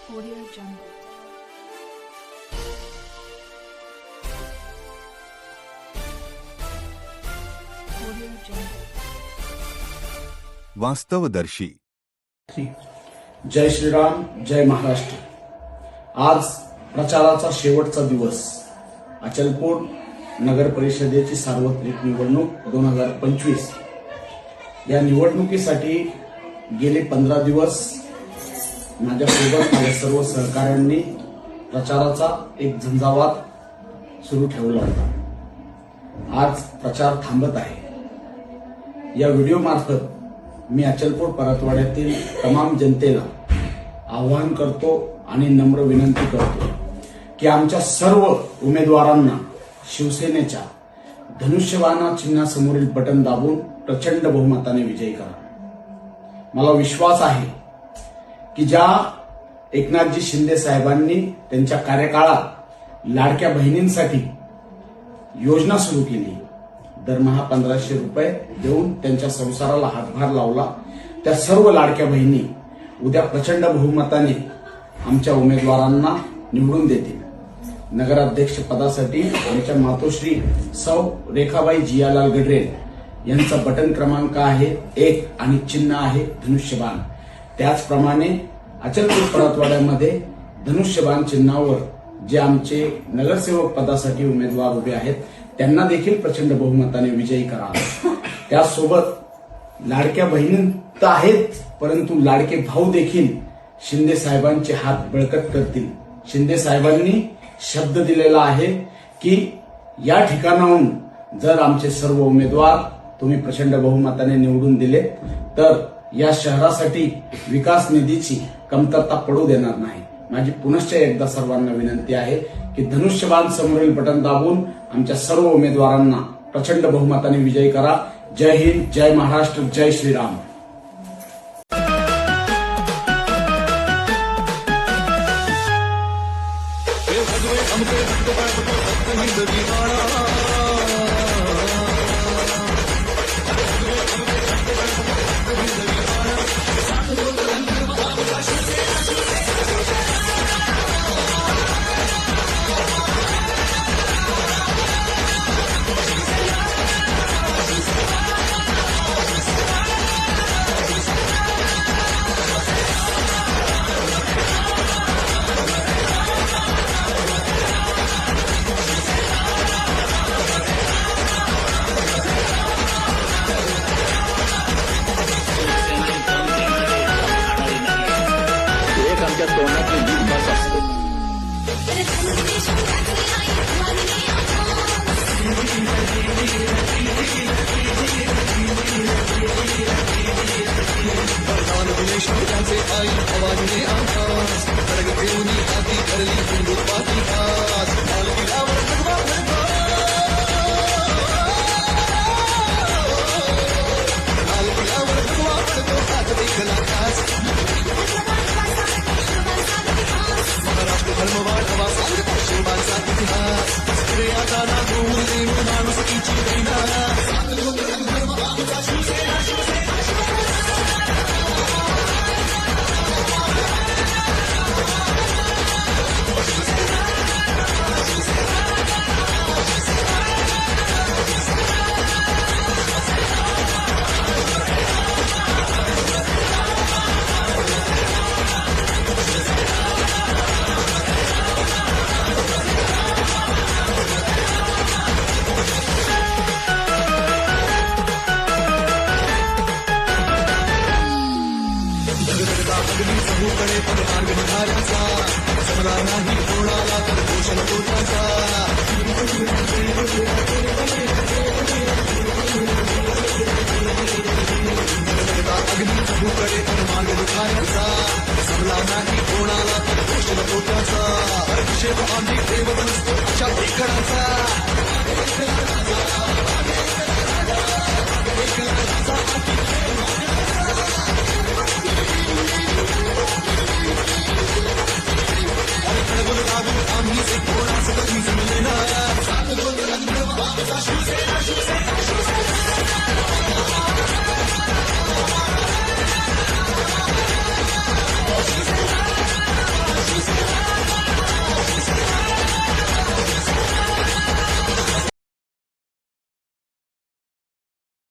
Audio Jungle. Audio Jungle. वास्तवदर्शी. जय श्रीराम, जय महाराष्ट्र. आज प्रचाराचा शेवटचा दिवस. अचलपूर नगर परिषदेची सार्वत्रिक निवडणूक 2025. या निवडणुकीसाठी गेले 15 दिवस माझ्यासोबत माझ्या सर्व सहकाऱ्यांनी प्रचाराचा एक झंझावात सुरू ठेवला होता. आज प्रचार थांबत आहे. या व्हिडिओ मार्फत मी अचलपूर परतवाड्यातील तमाम जनतेला आवाहन करतो आणि नम्र विनंती करतो की आमच्या सर्व उमेदवारांना शिवसेनेच्या धनुष्यबाण चिन्हासमोरील बटन दाबून प्रचंड बहुमताने विजयी करा. मला विश्वास आहे की ज्या एकनाथजी शिंदे साहेबांनी त्यांच्या कार्यकाळात लाडक्या बहिणींसाठी योजना सुरू केली, दरमहा 1500 रुपये देऊन त्यांच्या संसाराला हातभार लावला, त्या सर्व लाडक्या बहिणी उद्या प्रचंड बहुमताने आमच्या उमेदवारांना निवडून देतील. नगराध्यक्ष पदासाठी आमच्या मातोश्री सौ रेखाबाई जियालाल गडरेल यांचा बटन क्रमांक आहे 1 आणि चिन्ह आहे धनुष्यबाण. त्याचप्रमाणे अचलपूर परतवाड्यामध्ये धनुष्यबाण चिन्हावर जे आमचे नगरसेवक पदासाठी उमेदवार उभे आहेत त्यांना देखील प्रचंड बहुमताने विजयी करा. त्यासोबत लाडक्या बहिणी तर आहेत, परंतु लाडके भाऊ देखील शिंदे साहेबांचे हात बळकट करतील. शिंदे साहेबांनी शब्द दिलेला आहे की या ठिकाणाहून जर आमचे सर्व उमेदवार तुम्ही प्रचंड बहुमताने निवडून दिले तर या शहरासाठी विकास निधीची कमतरता पडू देणार नाही. माझी पुनश्च एकदा सर्वांना विनंती आहे की धनुष्यबाण समोरील बटन दाबून आमच्या सर्व उमेदवारांना प्रचंड बहुमताने विजयी करा. जय हिंद, जय महाराष्ट्र, जय श्रीराम. तोंडातली जीभ बस असते. कोणाला